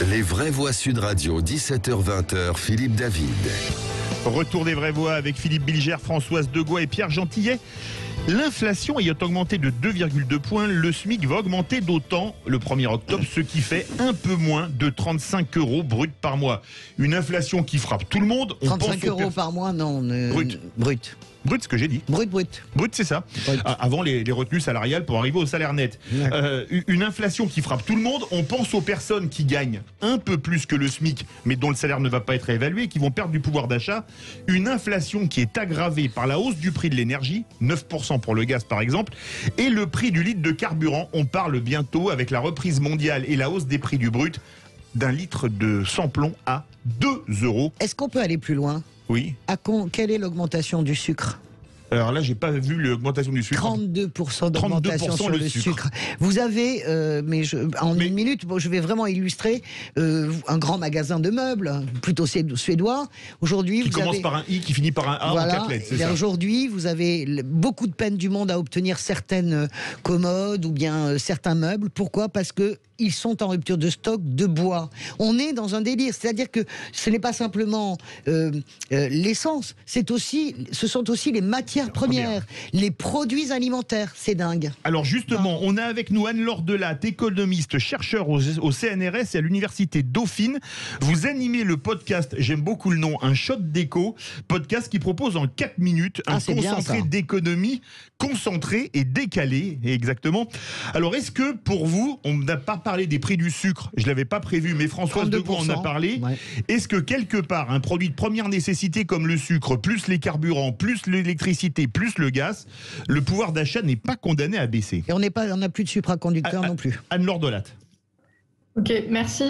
Les vraies voix Sud Radio, 17h-20h, Philippe David. Retour des vraies voix avec Philippe Bilger, Françoise Degois et Pierre Gentillet. L'inflation ayant augmenté de 2,2 points, le SMIC va augmenter d'autant le 1er octobre, ce qui fait un peu moins de 35 € brut par mois. Une inflation qui frappe tout le monde. 35 € par mois, non. Brut. Brut, ce que j'ai dit. Brut. Brut, c'est ça. Brut. Avant les retenues salariales pour arriver au salaire net. Une inflation qui frappe tout le monde. On pense aux personnes qui gagnent un peu plus que le SMIC, mais dont le salaire ne va pas être évalué, qui vont perdre du pouvoir d'achat. Une inflation qui est aggravée par la hausse du prix de l'énergie, 9% pour le gaz par exemple, et le prix du litre de carburant. On parle bientôt, avec la reprise mondiale et la hausse des prix du brut, d'un litre de sans-plomb à 2 €. Est-ce qu'on peut aller plus loin ? Oui. Quelle est l'augmentation du sucre ? Alors là, j'ai pas vu l'augmentation du sucre. 32% d'augmentation 32% sur le le sucre. sucre. Vous avez, une minute, je vais vraiment illustrer, un grand magasin de meubles, plutôt suédois. Aujourd'hui, qui commence par un I, qui finit par un A voilà, en 4 lettres, c'est ça. Aujourd'hui, vous avez beaucoup de peine du monde à obtenir certaines commodes ou bien certains meubles. Pourquoi ? Parce que ils sont en rupture de stock de bois. On est dans un délire, c'est-à-dire que ce n'est pas simplement l'essence, ce sont aussi les matières premières, les produits alimentaires. C'est dingue. Alors justement, on a avec nous Anne-Laure Delatte, économiste, chercheur au CNRS et à l'Université Dauphine. Vous animez le podcast, j'aime beaucoup le nom, un shot d'éco, podcast qui propose en 4 minutes un concentré d'économie, concentré et décalé, exactement. Alors est-ce que pour vous, on n'a pas parlé des prix du sucre, je ne l'avais pas prévu, mais Françoise Degois en a parlé. Ouais. Est-ce que quelque part, un produit de première nécessité comme le sucre, plus les carburants, plus l'électricité, plus le gaz, le pouvoir d'achat n'est pas condamné à baisser? Et on n'a plus de supraconducteurs non plus. Anne-Laure Delatte. Ok, merci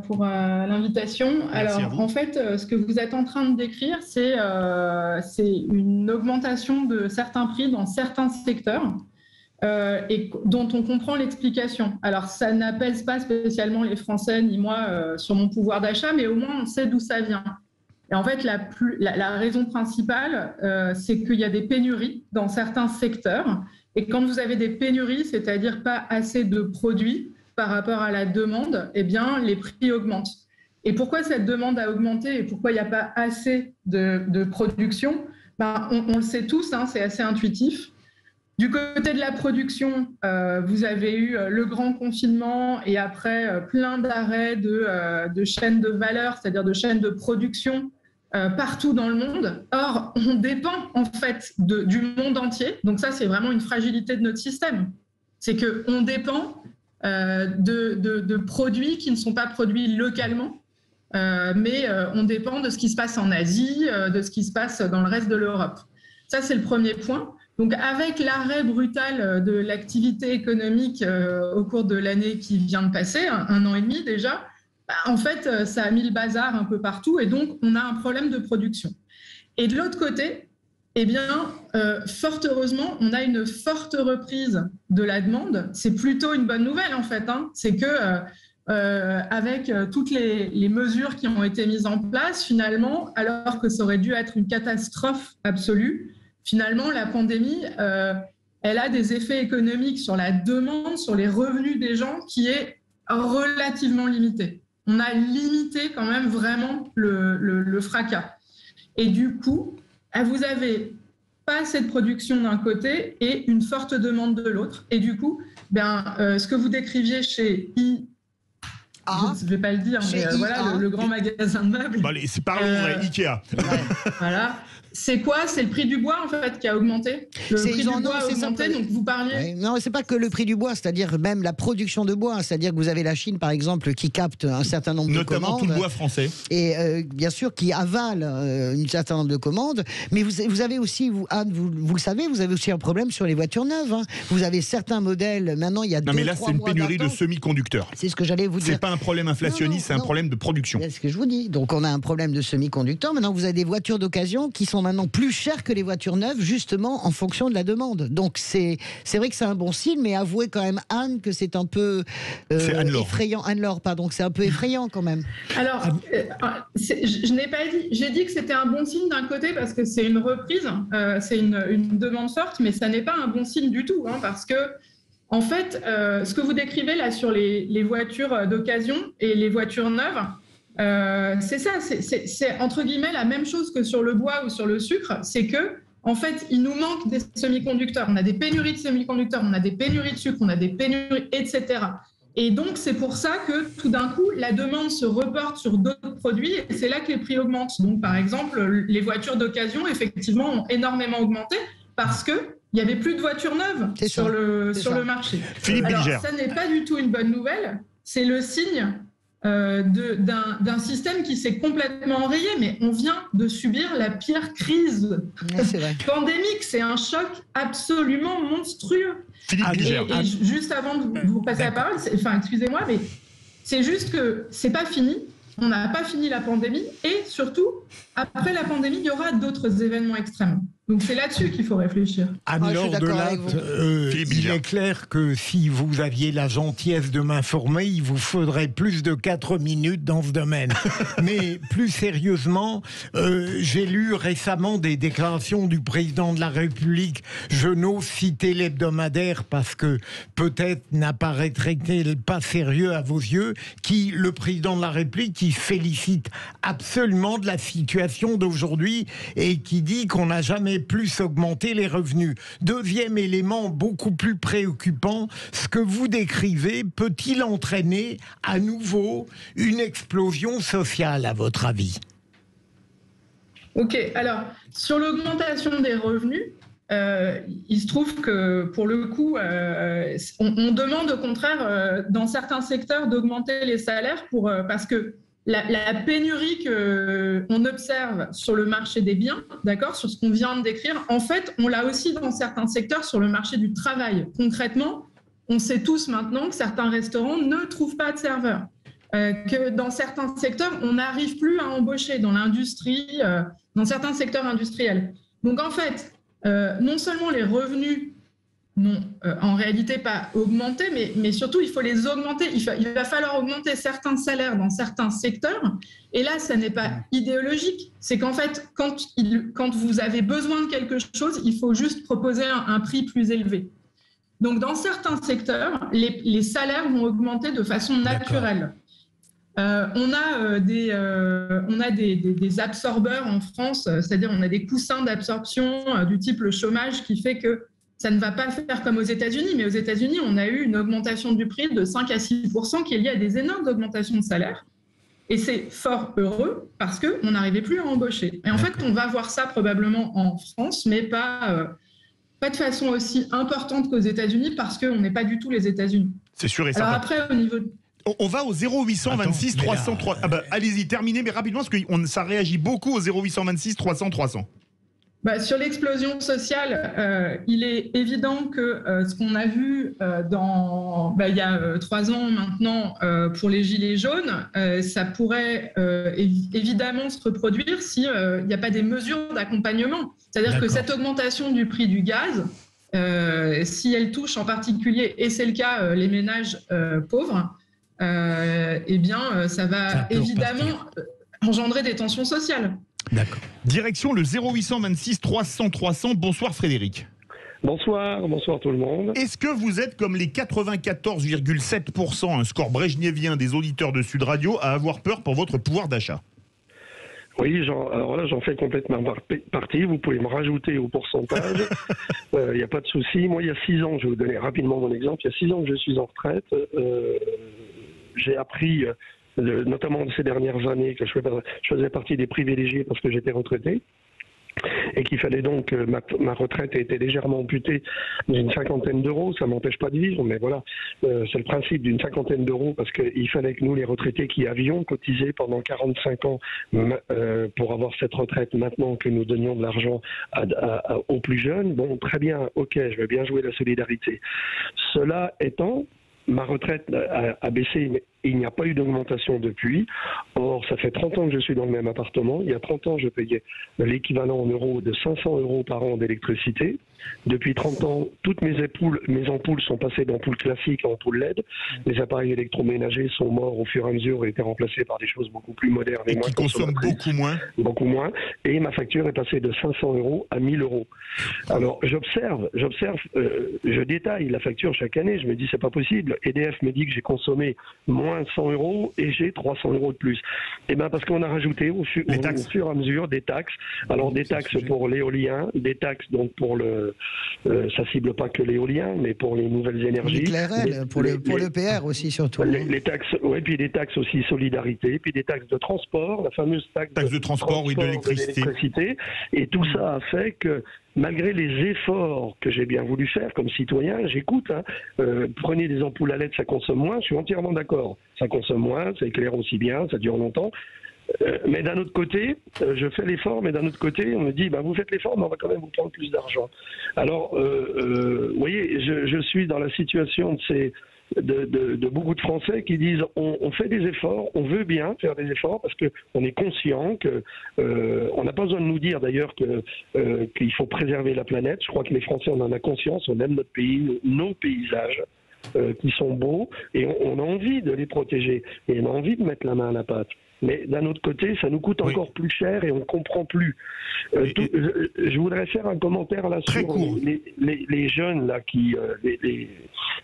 pour l'invitation. Alors, en fait, ce que vous êtes en train de décrire, c'est une augmentation de certains prix dans certains secteurs. Et dont on comprend l'explication. Alors, ça n'apaise pas spécialement les Français ni moi sur mon pouvoir d'achat, mais au moins on sait d'où ça vient. Et en fait, la raison principale, c'est qu'il y a des pénuries dans certains secteurs. Et quand vous avez des pénuries, c'est-à-dire pas assez de produits par rapport à la demande, eh bien, les prix augmentent. Et pourquoi cette demande a augmenté et pourquoi il n'y a pas assez de production ? On le sait tous, hein, c'est assez intuitif. Du côté de la production, vous avez eu le grand confinement et après plein d'arrêts de chaînes de valeur, c'est-à-dire de chaînes de production partout dans le monde. Or, on dépend en fait du monde entier. Donc ça, c'est vraiment une fragilité de notre système. C'est qu'on dépend de produits qui ne sont pas produits localement, mais on dépend de ce qui se passe en Asie, de ce qui se passe dans le reste de l'Europe. Ça, c'est le premier point. Donc, avec l'arrêt brutal de l'activité économique au cours de l'année qui vient de passer, un an et demi déjà, en fait, ça a mis le bazar un peu partout et donc on a un problème de production. Et de l'autre côté, eh bien, fort heureusement, on a une forte reprise de la demande. C'est plutôt une bonne nouvelle en fait. Hein. C'est que avec toutes les mesures qui ont été mises en place, finalement, alors que ça aurait dû être une catastrophe absolue, finalement, la pandémie, elle a des effets économiques sur la demande, sur les revenus des gens, qui est relativement limité. On a limité quand même vraiment le fracas. Et du coup, vous avez pas assez de production d'un côté et une forte demande de l'autre. Et du coup, ce que vous décriviez chez je ne vais pas le dire, mais voilà, le grand magasin de meubles. C'est parlons vrai, Ikea. Voilà. C'est quoi ? C'est le prix du bois, en fait, qui a augmenté. Le prix du bois a augmenté, donc vous parliez... Ouais, non, c'est pas que le prix du bois, c'est-à-dire même la production de bois. C'est-à-dire que vous avez la Chine, par exemple, qui capte un certain nombre de commandes. Notamment tout le bois français. Et bien sûr, qui avale un certain nombre de commandes. Mais vous avez aussi, Anne, vous le savez, vous avez aussi un problème sur les voitures neuves. Hein. Vous avez certains modèles, maintenant, il y a 2-3 mois. Non, mais là, c'est une pénurie de semi-conducteurs. C'est ce que j'allais vous dire. C'est pas un problème inflationniste, c'est un problème de production. C'est ce que je vous dis. Donc, on a un problème de semi-conducteurs. Maintenant, vous avez des voitures d'occasion qui sont maintenant plus chères que les voitures neuves, justement en fonction de la demande. Donc c'est vrai que c'est un bon signe, mais avouez quand même, Anne, que c'est un peu effrayant. Anne-Laure, pardon, que c'est un peu effrayant quand même. Alors, je n'ai pas dit, j'ai dit que c'était un bon signe d'un côté parce que c'est une reprise, c'est une demande forte, mais ça n'est pas un bon signe du tout, hein, parce que En fait, ce que vous décrivez là sur les voitures d'occasion et les voitures neuves, c'est ça, c'est entre guillemets la même chose que sur le bois ou sur le sucre, c'est que en fait, il nous manque des semi-conducteurs. On a des pénuries de semi-conducteurs, on a des pénuries de sucre, on a des pénuries, etc. Et donc, c'est pour ça que tout d'un coup, la demande se reporte sur d'autres produits et c'est là que les prix augmentent. Donc, par exemple, les voitures d'occasion, effectivement, ont énormément augmenté parce qu'il n'y avait plus de voitures neuves sur le marché. Philippe Alors, Bilger. ça n'est pas du tout une bonne nouvelle. C'est le signe d'un système qui s'est complètement enrayé, mais on vient de subir la pire crise pandémique. C'est un choc absolument monstrueux. Philippe Bilger. Et juste avant de vous passer la parole, excusez-moi, mais c'est juste que c'est pas fini. On n'a pas fini la pandémie et surtout, après la pandémie, il y aura d'autres événements extrêmes. Donc c'est là-dessus qu'il faut réfléchir. Anne-Laure Delatte, il est clair que si vous aviez la gentillesse de m'informer, il vous faudrait plus de 4 minutes dans ce domaine. Mais plus sérieusement, j'ai lu récemment des déclarations du président de la République. Je n'ose citer l'hebdomadaire parce que peut-être n'apparaîtrait-il pas sérieux à vos yeux, le président de la République qui félicite absolument de la situation d'aujourd'hui et qui dit qu'on n'a jamais plus augmenté les revenus. Deuxième élément beaucoup plus préoccupant, ce que vous décrivez peut-il entraîner à nouveau une explosion sociale à votre avis? Ok, alors sur l'augmentation des revenus, il se trouve que pour le coup, on demande au contraire dans certains secteurs d'augmenter les salaires parce que la pénurie qu'on observe sur le marché des biens, d'accord, sur ce qu'on vient de décrire, en fait, on l'a aussi dans certains secteurs sur le marché du travail. Concrètement, on sait tous maintenant que certains restaurants ne trouvent pas de serveurs, que dans certains secteurs, on n'arrive plus à embaucher dans l'industrie, dans certains secteurs industriels. Donc en fait, non seulement les revenus n'ont en réalité pas augmenté, mais surtout il faut les augmenter. Il va falloir augmenter certains salaires dans certains secteurs. Et là, ça n'est pas idéologique. C'est qu'en fait, quand vous avez besoin de quelque chose, il faut juste proposer un prix plus élevé. Donc dans certains secteurs, les salaires vont augmenter de façon naturelle. On a des absorbeurs en France, c'est-à-dire on a des coussins d'absorption du type le chômage qui fait que ça ne va pas faire comme aux États-Unis, mais aux États-Unis, on a eu une augmentation du prix de 5 à 6% qui est liée à des énormes augmentations de salaire. Et c'est fort heureux parce qu'on n'arrivait plus à embaucher. Et en fait, on va voir ça probablement en France, mais pas de façon aussi importante qu'aux États-Unis parce qu'on n'est pas du tout les États-Unis. C'est sûr et certain. Alors après, au niveau... On va au 0826 303. Ah bah, allez-y, terminez, mais rapidement, parce que ça réagit beaucoup au 0826 300 300. Sur l'explosion sociale, il est évident que ce qu'on a vu il y a 3 ans maintenant pour les Gilets jaunes, ça pourrait évidemment se reproduire s'il n'y a pas des mesures d'accompagnement. C'est-à-dire que cette augmentation du prix du gaz, si elle touche en particulier, et c'est le cas, les ménages pauvres, eh bien, ça va évidemment engendrer des tensions sociales. D'accord. Direction le 0826 300 300. Bonsoir Frédéric. Bonsoir tout le monde. Est-ce que vous êtes comme les 94,7%, un score brejnevien des auditeurs de Sud Radio, à avoir peur pour votre pouvoir d'achat? Oui, alors là, j'en fais complètement partie. Vous pouvez me rajouter au pourcentage. Il n'y a pas de souci. Moi, il y a 6 ans, je vais vous donner rapidement mon exemple. Il y a 6 ans que je suis en retraite. J'ai appris... notamment ces dernières années, que je faisais partie des privilégiés parce que j'étais retraité et qu'il fallait donc ma retraite a été légèrement amputée d'une 50aine d'euros. Ça m'empêche pas de vivre, mais voilà, c'est le principe d'une 50aine d'euros parce qu'il fallait que nous, les retraités qui avions cotisé pendant 45 ans pour avoir cette retraite, maintenant que nous donnions de l'argent aux plus jeunes, bon, très bien, ok, je vais bien jouer la solidarité. Cela étant, ma retraite a baissé il n'y a pas eu d'augmentation depuis. Or, ça fait 30 ans que je suis dans le même appartement. Il y a 30 ans, je payais l'équivalent en euros de 500 € par an d'électricité. Depuis 30 ans, toutes mes ampoules sont passées d'ampoules classiques à ampoules LED. Les appareils électroménagers sont morts au fur et à mesure et été remplacés par des choses beaucoup plus modernes et qui consomment beaucoup moins. Beaucoup moins. Et ma facture est passée de 500 € à 1000 €. Alors, j'observe, je détaille la facture chaque année. Je me dis, c'est pas possible. EDF me dit que j'ai consommé moins 100 € et j'ai 300 € de plus. Et bien, parce qu'on a rajouté au fur et à mesure des taxes. Alors, des taxes pour l'éolien, des taxes donc pour ça cible pas que l'éolien, mais pour les nouvelles énergies. Pour l'EPR aussi, surtout. Les taxes, oui, puis des taxes aussi solidarité, puis des taxes de transport, la fameuse taxe de transport, oui, de l'électricité. Et tout ça a fait que, malgré les efforts que j'ai bien voulu faire comme citoyen, j'écoute, prenez des ampoules à LED, ça consomme moins, je suis entièrement d'accord. Ça consomme moins, ça éclaire aussi bien, ça dure longtemps. Mais d'un autre côté, je fais l'effort, mais d'un autre côté, on me dit, vous faites l'effort, mais on va quand même vous prendre plus d'argent. Alors, vous voyez, je suis dans la situation de beaucoup de Français qui disent, on fait des efforts, on veut bien faire des efforts, parce qu'on est conscient que, on n'a pas besoin de nous dire d'ailleurs qu'il faut préserver la planète. Je crois que les Français, on en a conscience, on aime notre pays, nos paysages. Qui sont beaux, et on a envie de les protéger, et on a envie de mettre la main à la pâte. Mais d'un autre côté, ça nous coûte encore plus cher et on ne comprend plus. Je voudrais faire un commentaire là sur les jeunes, là,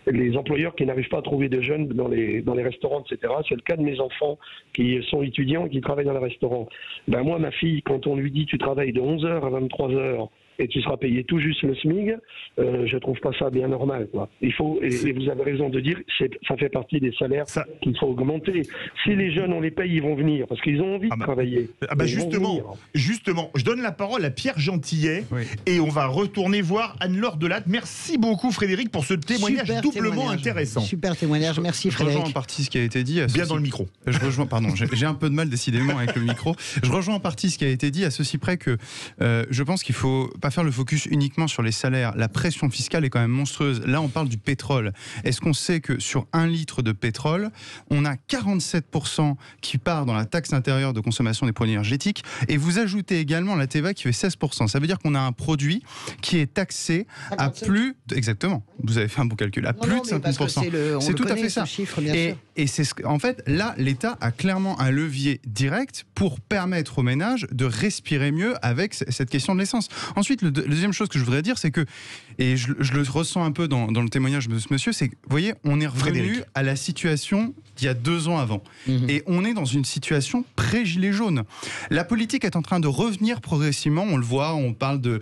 les employeurs qui n'arrivent pas à trouver de jeunes dans les restaurants, etc. C'est le cas de mes enfants qui sont étudiants et qui travaillent dans les restaurants. Moi, ma fille, quand on lui dit tu travailles de 11h à 23h, et tu seras payé tout juste le SMIC, je trouve pas ça bien normal, quoi. Il faut, et vous avez raison de dire, ça fait partie des salaires qu'il faut augmenter. Si les jeunes, on les paye, ils vont venir, parce qu'ils ont envie de travailler. Justement, je donne la parole à Pierre Gentillet, et on va retourner voir Anne-Laure Delatte. Merci beaucoup Frédéric pour ce témoignage doublement intéressant. Super témoignage, merci Frédéric. Je rejoins en partie ce qui a été dit. Bien dans le micro. J'ai un peu de mal décidément avec le micro. Je rejoins en partie ce qui a été dit, à ceci près que je pense qu'il faut pas faire le focus uniquement sur les salaires. La pression fiscale est quand même monstrueuse. Là, on parle du pétrole. Est-ce qu'on sait que sur 1 litre de pétrole, on a 47% qui part dans la taxe intérieure de consommation des produits énergétiques, et vous ajoutez également la TVA qui fait 16%. Ça veut dire qu'on a un produit qui est taxé à plus... Exactement. Vous avez fait un bon calcul. À plus de 50%. C'est tout à fait ça. Chiffre, et c'est en fait, là, l'État a clairement un levier direct pour permettre aux ménages de respirer mieux avec cette question de l'essence. Ensuite, la deuxième chose que je voudrais dire, c'est que, et je le ressens un peu dans le témoignage de ce monsieur, c'est que, vous voyez, on est revenu à la situation d'il y a 2 ans avant. Et on est dans une situation pré-gilet jaune. La politique est en train de revenir progressivement, on le voit, on parle de,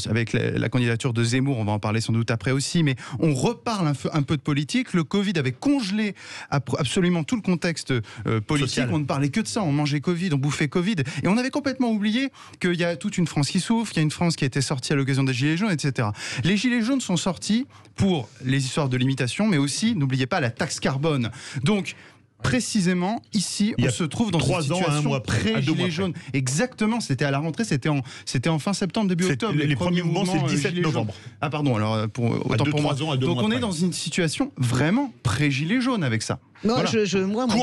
avec la candidature de Zemmour, on va en parler sans doute après aussi, mais on reparle un peu de politique. Le Covid avait congelé absolument tout le contexte politique. Social. On ne parlait que de ça, on mangeait Covid, on bouffait Covid, et on avait complètement oublié qu'il y a toute une France qui souffre, qu'il y a une France qui a été sortie à l'occasion des Gilets jaunes, etc. Les Gilets jaunes sont sortis pour les histoires de limitation, mais aussi, n'oubliez pas, la taxe carbone. Donc, précisément, ici, on se trouve dans une situation pré-Gilets jaunes. Exactement, c'était à la rentrée, c'était en fin septembre, début octobre. Les premiers mouvements, c'est le 17 novembre. Ah pardon, alors autant pour moi. Donc on est dans une situation vraiment pré-Gilets jaunes avec ça. Non, voilà.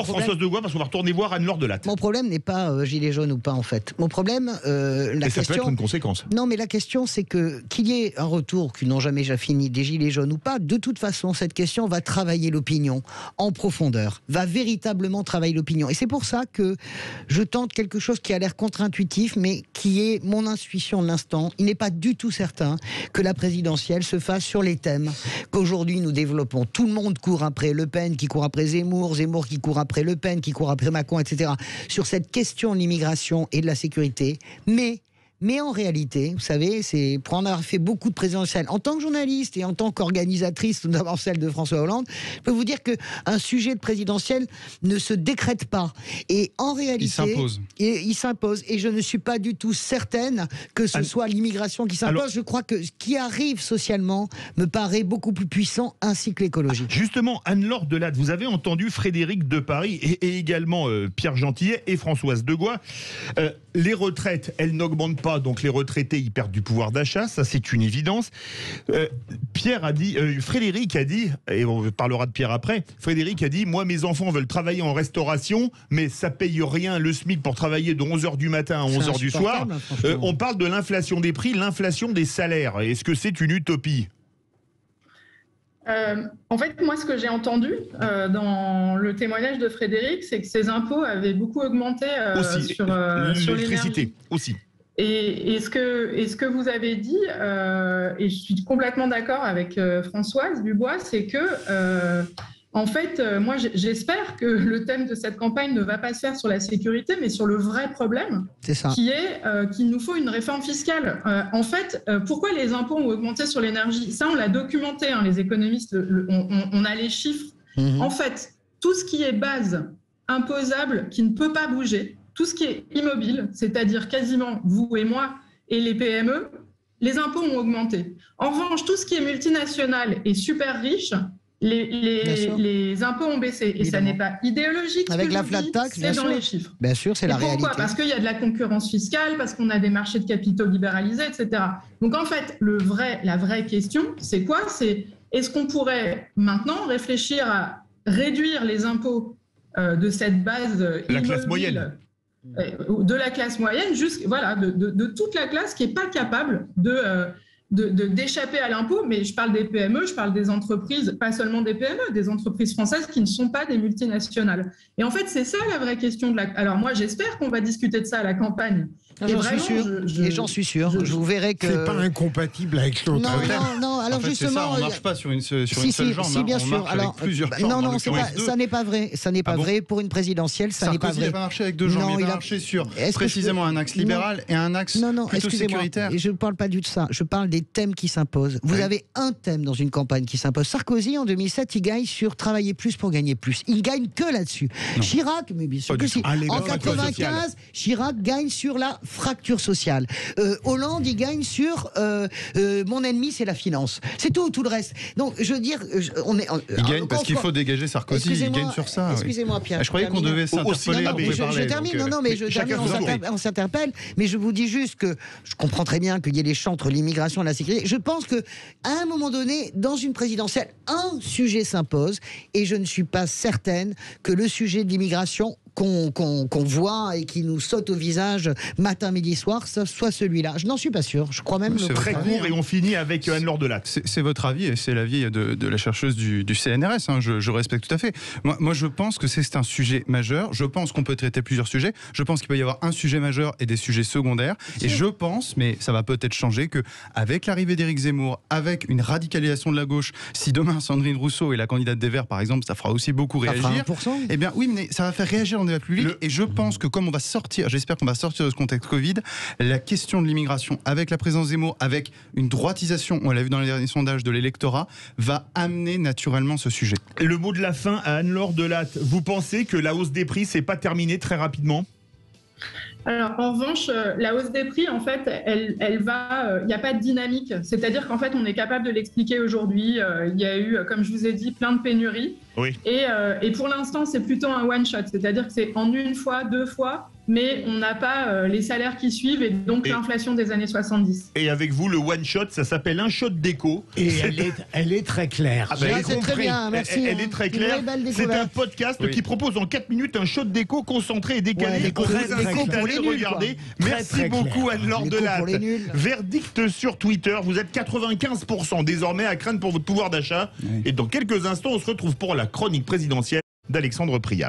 Françoise Degois, parce qu'on va retourner voir Anne-Laure Delatte. Mon problème n'est pas gilet jaune ou pas, en fait. Mon problème, ça peut être une conséquence. Non, mais la question, c'est qu'il y ait un retour, qu'ils n'ont jamais fini, des gilets jaunes ou pas. De toute façon, cette question va travailler l'opinion en profondeur, va véritablement travailler l'opinion. Et c'est pour ça que je tente quelque chose qui a l'air contre-intuitif, mais qui est mon intuition de l'instant. Il n'est pas du tout certain que la présidentielle se fasse sur les thèmes qu'aujourd'hui nous développons. Tout le monde court après Le Pen, qui court après Zemmour qui court après Le Pen, qui court après Macron, etc. Sur cette question de l'immigration et de la sécurité. Mais en réalité, vous savez, c'est pour en avoir fait beaucoup de présidentielles, en tant que journaliste et en tant qu'organisatrice, notamment celle de François Hollande, je peux vous dire qu'un sujet de présidentielle ne se décrète pas. Et en réalité, il s'impose. Et je ne suis pas du tout certaine que ce soit l'immigration qui s'impose. Je crois que ce qui arrive socialement me paraît beaucoup plus puissant, ainsi que l'écologie. Justement, Anne-Laure Delatte, vous avez entendu Frédéric de Paris et également Pierre Gentillet et Françoise Degois. Les retraites, elles n'augmentent pas pas, donc les retraités, ils perdent du pouvoir d'achat, ça c'est une évidence. Frédéric a dit, et on parlera de Pierre après, Frédéric a dit, moi mes enfants veulent travailler en restauration, mais ça paye rien le SMIC pour travailler de 11h du matin à 11h du soir. On parle de l'inflation des prix, l'inflation des salaires. Est-ce que c'est une utopie ? En fait, moi, ce que j'ai entendu dans le témoignage de Frédéric, c'est que ses impôts avaient beaucoup augmenté sur l'électricité aussi. Et ce que vous avez dit, et je suis complètement d'accord avec Françoise Dubois, c'est que en fait, moi, j'espère que le thème de cette campagne ne va pas se faire sur la sécurité, mais sur le vrai problème, qui est qu'il nous faut une réforme fiscale. En fait, pourquoi les impôts ont augmenté sur l'énergie? Ça, on l'a documenté, hein, les économistes, on a les chiffres. En fait, tout ce qui est base imposable, qui ne peut pas bouger, tout ce qui est immobile, c'est-à-dire quasiment vous et moi et les PME, les impôts ont augmenté. En revanche, tout ce qui est multinational et super riche, les impôts ont baissé. Et évidemment, ça n'est pas idéologique. Avec la flat tax, c'est dans les chiffres. Bien sûr, c'est la réalité. Pourquoi ? Parce qu'il y a de la concurrence fiscale, parce qu'on a des marchés de capitaux libéralisés, etc. Donc en fait, la vraie question, c'est quoi ? C'est est-ce qu'on pourrait maintenant réfléchir à réduire les impôts de cette base la classe moyenne, de la classe moyenne, de toute la classe qui n'est pas capable d'échapper à l'impôt, mais je parle des PME, je parle des entreprises, pas seulement des PME, des entreprises françaises qui ne sont pas des multinationales. Et en fait, c'est ça la vraie question. Alors moi, j'espère qu'on va discuter de ça à la campagne. J'en suis sûr. Je vous verrai que... C'est pas incompatible avec l'autre. Non. Alors en fait, justement, ça, on marche pas sur une seule jambe. Si, bien sûr. Alors plusieurs jambes. Non, ça n'est pas vrai. Ça n'est pas vrai pour une présidentielle. Ça n'est pas vrai. Sarkozy n'a pas marché avec deux jambes. Il a marché sur précisément un axe libéral et un axe plutôt sécuritaire. Je ne parle pas du tout de ça. Je parle des thèmes qui s'imposent. Vous avez un thème dans une campagne qui s'impose. Sarkozy, en 2007, il gagne sur travailler plus pour gagner plus. Il gagne que là-dessus. Chirac, mais bien sûr que si. En 95, Chirac gagne sur la fracture sociale. Hollande, il gagne sur mon ennemi, c'est la finance. C'est tout le reste. Donc, je veux dire, il gagne parce qu'il faut dégager Sarkozy. Il gagne sur ça. Excusez-moi, Pierre. Je croyais qu'on devait s'interpeller. Je termine. Mais je termine. On s'interpelle. Mais je vous dis juste que je comprends très bien qu'il y ait les champs entre l'immigration et la sécurité. Je pense que à un moment donné, dans une présidentielle, un sujet s'impose, et je ne suis pas certaine que le sujet de l'immigration qu'on voit et qui nous saute au visage matin, midi, soir, soit celui-là. Je n'en suis pas sûr. Je crois même... Très court, et on finit avec Anne-Laure Delatte. C'est votre avis, et c'est l'avis de la chercheuse du CNRS. Hein, je respecte tout à fait. Moi, je pense que c'est un sujet majeur. Je pense qu'on peut traiter plusieurs sujets. Je pense qu'il peut y avoir un sujet majeur et des sujets secondaires. Et je pense, mais ça va peut-être changer, qu'avec l'arrivée d'Éric Zemmour, avec une radicalisation de la gauche, si demain Sandrine Rousseau est la candidate des Verts, par exemple, ça fera aussi beaucoup réagir. Eh bien, oui, mais ça va faire réagir dans le débat public. Et je pense que comme on va sortir, j'espère qu'on va sortir de ce contexte Covid, la question de l'immigration, avec la présence Zemmour, avec une droitisation, on l'a vu dans les derniers sondages, de l'électorat, va amener naturellement ce sujet. Le mot de la fin à Anne-Laure Delatte. Vous pensez que la hausse des prix, c'est pas terminé très rapidement ? Alors, en revanche, la hausse des prix, en fait, elle va... Il n'y a pas de dynamique. C'est-à-dire qu'en fait, on est capable de l'expliquer aujourd'hui. Il y a eu, comme je vous ai dit, plein de pénuries. Oui. Et pour l'instant, c'est plutôt un one-shot. C'est-à-dire que c'est en une fois, deux fois, mais on n'a pas les salaires qui suivent et donc l'inflation des années 70. Et avec vous, le one-shot, ça s'appelle un shot d'écho. Et elle est très claire. C'est très bien, merci. Elle est très claire. C'est un podcast qui propose en 4 minutes un shot d'écho concentré et décalé. L'écho pour les nuls, regarder. Merci beaucoup Anne-Laure Delatte. Verdict sur Twitter. Vous êtes 95% désormais à craindre pour votre pouvoir d'achat. Et dans quelques instants, on se retrouve pour la chronique présidentielle d'Alexandre Prial.